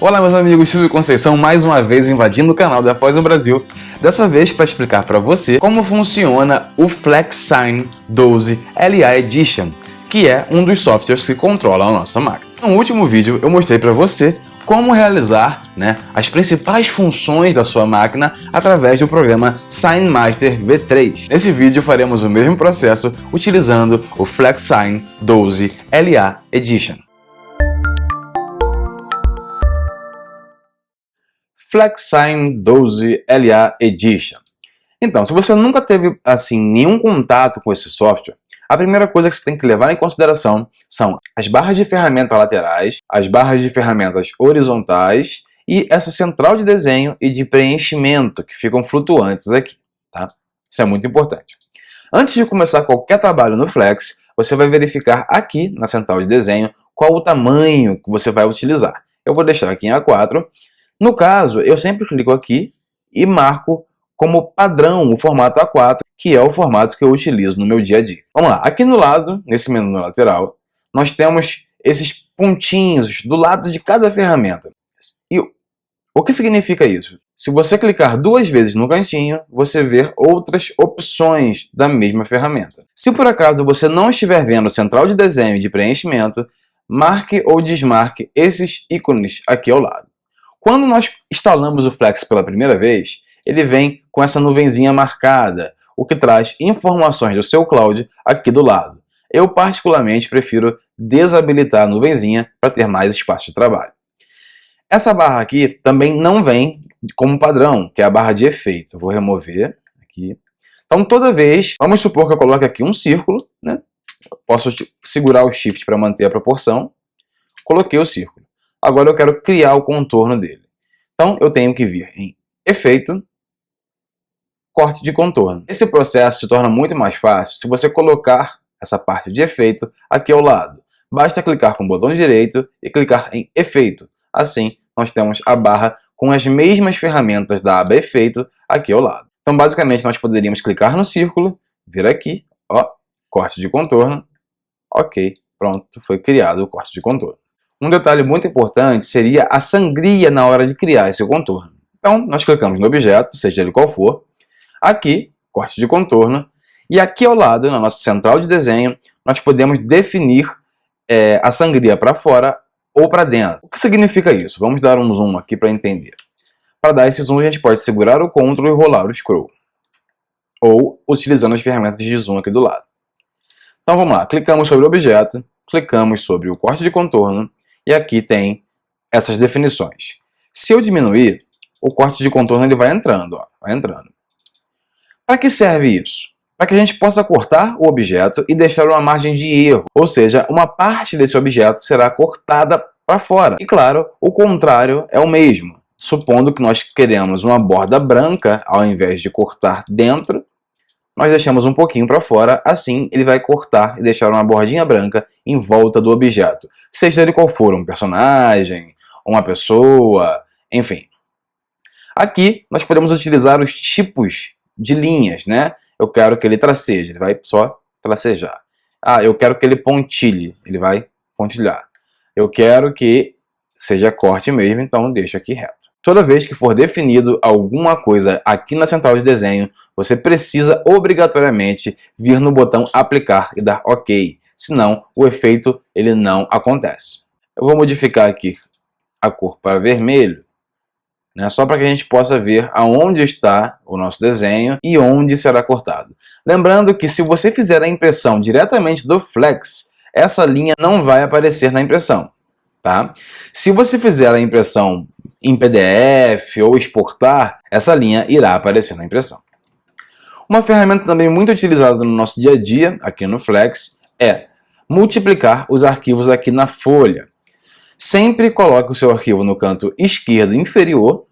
Olá meus amigos, Silvio Conceição mais uma vez invadindo o canal da Após no Brasil, dessa vez para explicar para você como funciona o FlexSign 12 LA Edition, que é um dos softwares que controla a nossa máquina. No último vídeo eu mostrei para você como realizar as principais funções da sua máquina através do programa SignMaster V3. Nesse vídeo faremos o mesmo processo utilizando o FlexSign 12 LA Edition. FlexSign 12 LA Edition. Então, se você nunca teve nenhum contato com esse software, a primeira coisa que você tem que levar em consideração são as barras de ferramenta laterais, as barras de ferramentas horizontais e essa central de desenho e de preenchimento que ficam flutuantes aqui, tá? Isso é muito importante. Antes de começar qualquer trabalho no Flex, você vai verificar aqui na central de desenho qual o tamanho que você vai utilizar. Eu vou deixar aqui em A4. No caso, eu sempre clico aqui e marco como padrão o formato A4, que é o formato que eu utilizo no meu dia a dia. Vamos lá, aqui no lado, nesse menu lateral, nós temos esses pontinhos do lado de cada ferramenta. E o que significa isso? Se você clicar duas vezes no cantinho, você vê outras opções da mesma ferramenta. Se por acaso você não estiver vendo central de desenho e de preenchimento, marque ou desmarque esses ícones aqui ao lado. Quando nós instalamos o Flex pela primeira vez, ele vem com essa nuvenzinha marcada, o que traz informações do seu cloud aqui do lado. Eu particularmente prefiro desabilitar a nuvenzinha para ter mais espaço de trabalho. Essa barra aqui também não vem como padrão, que é a barra de efeito. Eu vou remover aqui. Então toda vez, vamos supor que eu coloque aqui um círculo, né? Eu posso segurar o Shift para manter a proporção. Coloquei o círculo. Agora eu quero criar o contorno dele. Então eu tenho que vir em Efeito, Corte de Contorno. Esse processo se torna muito mais fácil se você colocar essa parte de efeito aqui ao lado. Basta clicar com o botão direito e clicar em Efeito. Assim, nós temos a barra com as mesmas ferramentas da aba Efeito aqui ao lado. Então basicamente nós poderíamos clicar no círculo, vir aqui, ó, Corte de Contorno. Ok, pronto, foi criado o corte de contorno. Um detalhe muito importante seria a sangria na hora de criar esse contorno. Então, nós clicamos no objeto, seja ele qual for, aqui, corte de contorno, e aqui ao lado, na nossa central de desenho, nós podemos definir a sangria para fora ou para dentro. O que significa isso? Vamos dar um zoom aqui para entender. Para dar esse zoom, a gente pode segurar o Ctrl e rolar o Scroll, ou utilizando as ferramentas de zoom aqui do lado. Então vamos lá, clicamos sobre o objeto, clicamos sobre o corte de contorno, e aqui tem essas definições. Se eu diminuir, o corte de contorno ele vai entrando, ó, vai entrando. Para que serve isso? Para que a gente possa cortar o objeto e deixar uma margem de erro, ou seja, uma parte desse objeto será cortada para fora. E claro, o contrário é o mesmo. Supondo que nós queremos uma borda branca, ao invés de cortar dentro, nós deixamos um pouquinho para fora, assim ele vai cortar e deixar uma bordinha branca em volta do objeto. Seja ele qual for, um personagem, uma pessoa, enfim. Aqui nós podemos utilizar os tipos de linhas, né? Eu quero que ele traceje, ele vai só tracejar. Ah, eu quero que ele pontilhe, ele vai pontilhar. Eu quero que seja corte mesmo, então deixa aqui reto. Toda vez que for definido alguma coisa aqui na central de desenho, você precisa obrigatoriamente vir no botão aplicar e dar OK, senão o efeito ele não acontece. Eu vou modificar aqui a cor para vermelho, só para que a gente possa ver aonde está o nosso desenho e onde será cortado. Lembrando que se você fizer a impressão diretamente do Flex, essa linha não vai aparecer na impressão. Tá? Se você fizer a impressão em PDF ou exportar, essa linha irá aparecer na impressão. Uma ferramenta também muito utilizada no nosso dia a dia, aqui no Flex, é multiplicar os arquivos aqui na folha. Sempre coloque o seu arquivo no canto esquerdo inferior,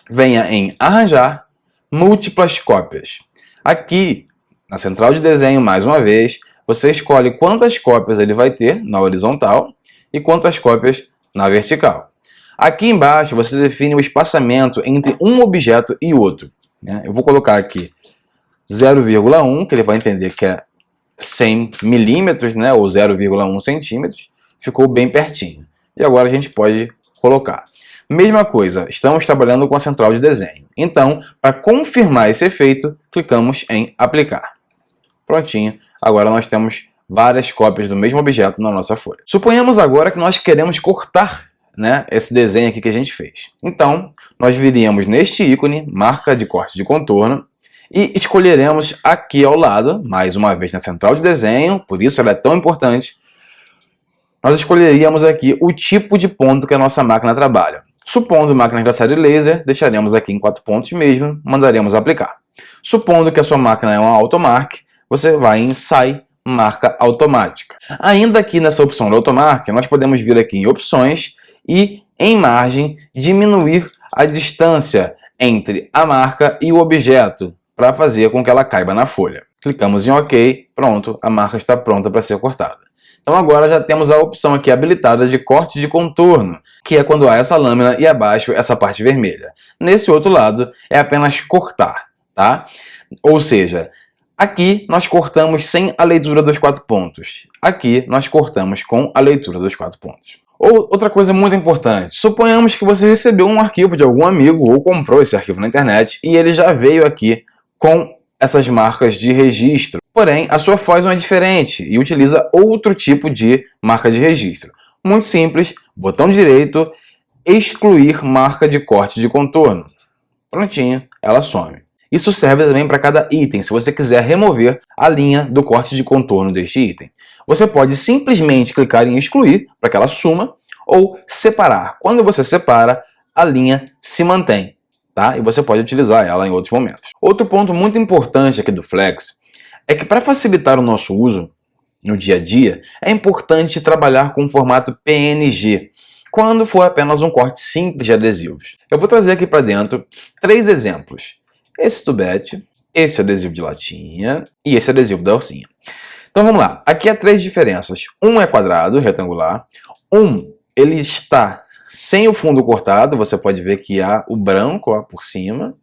venha em Arranjar, Múltiplas Cópias. Aqui, na central de desenho, mais uma vez, você escolhe quantas cópias ele vai ter na horizontal e quantas cópias na vertical. Aqui embaixo você define o espaçamento entre um objeto e outro. Eu vou colocar aqui 0,1, que ele vai entender que é 100 milímetros, ou 0,1 centímetros. Ficou bem pertinho. E agora a gente pode colocar. Mesma coisa, estamos trabalhando com a central de desenho. Então, para confirmar esse efeito, clicamos em aplicar. Prontinho, agora nós temos várias cópias do mesmo objeto na nossa folha. Suponhamos agora que nós queremos cortar, né, esse desenho aqui que a gente fez. Então, nós viríamos neste ícone, marca de corte de contorno, e escolheremos aqui ao lado, mais uma vez na central de desenho, por isso ela é tão importante, nós escolheríamos aqui o tipo de ponto que a nossa máquina trabalha. Supondo máquinas da série laser, deixaremos aqui em 4 pontos mesmo, mandaremos aplicar. Supondo que a sua máquina é uma Automark, você vai em Sai, Marca Automática. Ainda aqui nessa opção da Automark, nós podemos vir aqui em Opções e, em Margem, diminuir a distância entre a marca e o objeto, para fazer com que ela caiba na folha. Clicamos em OK, pronto, a marca está pronta para ser cortada. Então agora já temos a opção aqui habilitada de corte de contorno, que é quando há essa lâmina e abaixo essa parte vermelha. Nesse outro lado é apenas cortar, tá? Ou seja, aqui nós cortamos sem a leitura dos 4 pontos. Aqui nós cortamos com a leitura dos 4 pontos. Outra coisa muito importante, suponhamos que você recebeu um arquivo de algum amigo ou comprou esse arquivo na internet e ele já veio aqui com essas marcas de registro. Porém, a sua Foison é diferente e utiliza outro tipo de marca de registro. Muito simples, botão direito, excluir marca de corte de contorno. Prontinho, ela some. Isso serve também para cada item, se você quiser remover a linha do corte de contorno deste item. Você pode simplesmente clicar em excluir para que ela suma ou separar. Quando você separa, a linha se mantém, tá? E você pode utilizar ela em outros momentos. Outro ponto muito importante aqui do Flex é que para facilitar o nosso uso no dia a dia, é importante trabalhar com o formato PNG, quando for apenas um corte simples de adesivos. Eu vou trazer aqui para dentro 3 exemplos. Esse tubete, esse adesivo de latinha e esse adesivo da orcinha. Então vamos lá, aqui há 3 diferenças. Um é quadrado, retangular. Ele está sem o fundo cortado, você pode ver que há o branco ó, por cima.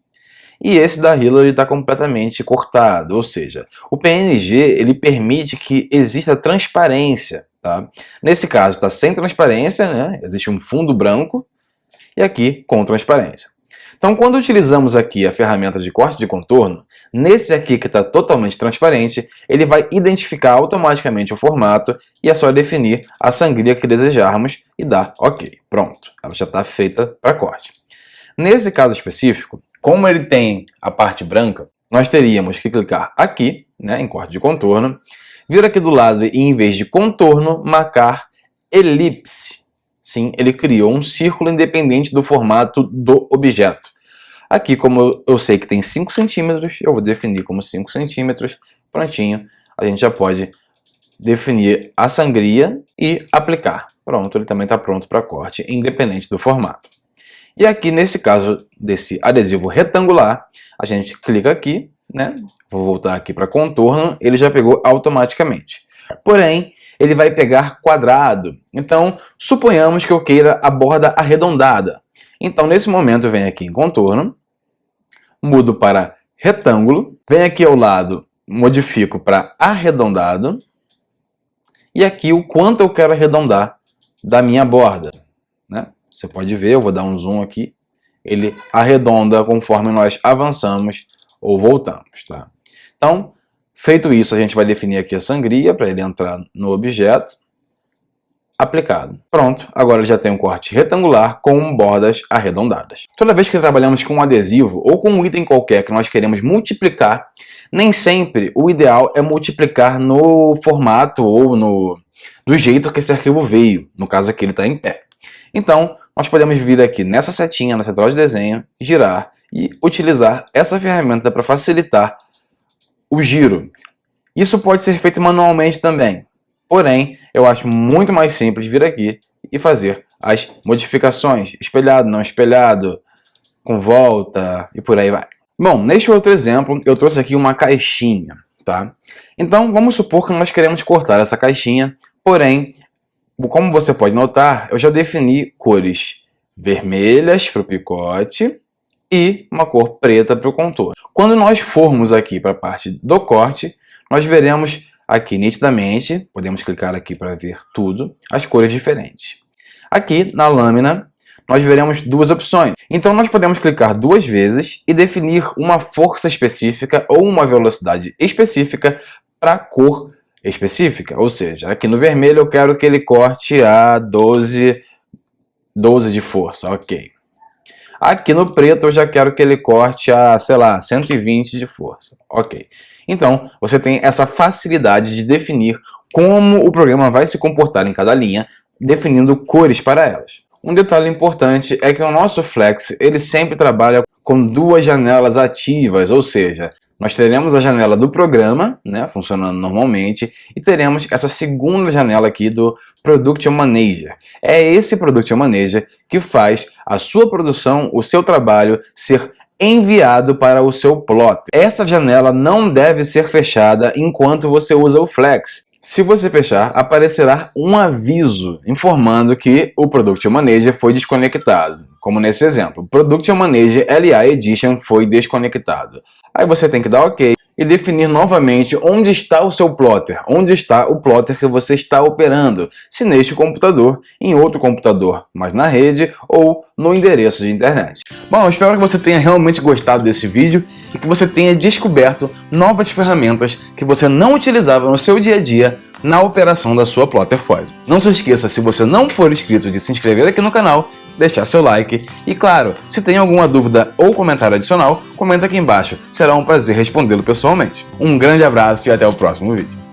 E esse da Hillary está completamente cortado, ou seja, o PNG ele permite que exista transparência, tá? Nesse caso está sem transparência, né? Existe um fundo branco e aqui com transparência. Então quando utilizamos aqui a ferramenta de corte de contorno, nesse aqui que está totalmente transparente, ele vai identificar automaticamente o formato e é só definir a sangria que desejarmos e dar OK. Pronto, ela já está feita para corte. Nesse caso específico, como ele tem a parte branca, nós teríamos que clicar aqui, né, em corte de contorno, vir aqui do lado e em vez de contorno, marcar elipse. Sim, ele criou um círculo independente do formato do objeto. Aqui, como eu sei que tem 5 centímetros, eu vou definir como 5 centímetros. Prontinho, a gente já pode definir a sangria e aplicar. Pronto, ele também está pronto para corte, independente do formato. E aqui, nesse caso desse adesivo retangular, a gente clica aqui, né? Vou voltar aqui para contorno, ele já pegou automaticamente. Porém, ele vai pegar quadrado. Então, suponhamos que eu queira a borda arredondada. Então, nesse momento, eu venho aqui em contorno, mudo para retângulo, venho aqui ao lado, modifico para arredondado, e aqui o quanto eu quero arredondar da minha borda, né? Você pode ver, eu vou dar um zoom aqui, ele arredonda conforme nós avançamos ou voltamos, tá? Então, feito isso, a gente vai definir aqui a sangria para ele entrar no objeto. Aplicado. Pronto, agora ele já tem um corte retangular com bordas arredondadas. Toda vez que trabalhamos com um adesivo ou com um item qualquer que nós queremos multiplicar, nem sempre o ideal é multiplicar no formato ou do jeito que esse arquivo veio. No caso aqui ele está em pé. Então, nós podemos vir aqui nessa setinha, na central de desenho, girar e utilizar essa ferramenta para facilitar o giro. Isso pode ser feito manualmente também. Porém, eu acho muito mais simples vir aqui e fazer as modificações, espelhado, não espelhado, com volta e por aí vai. Bom, neste outro exemplo, eu trouxe aqui uma caixinha, tá? Então, vamos supor que nós queremos cortar essa caixinha, porém, como você pode notar, eu já defini cores vermelhas para o picote e uma cor preta para o contorno. Quando nós formos aqui para a parte do corte, nós veremos aqui nitidamente, podemos clicar aqui para ver tudo, as cores diferentes. Aqui na lâmina, nós veremos duas opções. Então nós podemos clicar duas vezes e definir uma força específica ou uma velocidade específica para a cor específica. Ou seja, aqui no vermelho eu quero que ele corte a 12 de força, ok. Aqui no preto eu já quero que ele corte a, sei lá, 120 de força, ok. Então você tem essa facilidade de definir como o programa vai se comportar em cada linha, definindo cores para elas. Um detalhe importante é que o nosso Flex ele sempre trabalha com duas janelas ativas, ou seja, nós teremos a janela do programa, né, funcionando normalmente, e teremos essa segunda janela aqui do Production Manager. É esse Production Manager que faz a sua produção, o seu trabalho, ser enviado para o seu plot. Essa janela não deve ser fechada enquanto você usa o Flex. Se você fechar, aparecerá um aviso informando que o Production Manager foi desconectado. Como nesse exemplo, Production Manager LA Edition foi desconectado. Aí você tem que dar OK e definir novamente onde está o seu plotter, onde está o plotter que você está operando, se neste computador, em outro computador, mas na rede ou no endereço de internet. Bom, eu espero que você tenha realmente gostado desse vídeo e que você tenha descoberto novas ferramentas que você não utilizava no seu dia a dia na operação da sua Plotter Foz. Não se esqueça, se você não for inscrito, de se inscrever aqui no canal, deixar seu like e, claro, se tem alguma dúvida ou comentário adicional, comenta aqui embaixo. Será um prazer respondê-lo pessoalmente. Um grande abraço e até o próximo vídeo.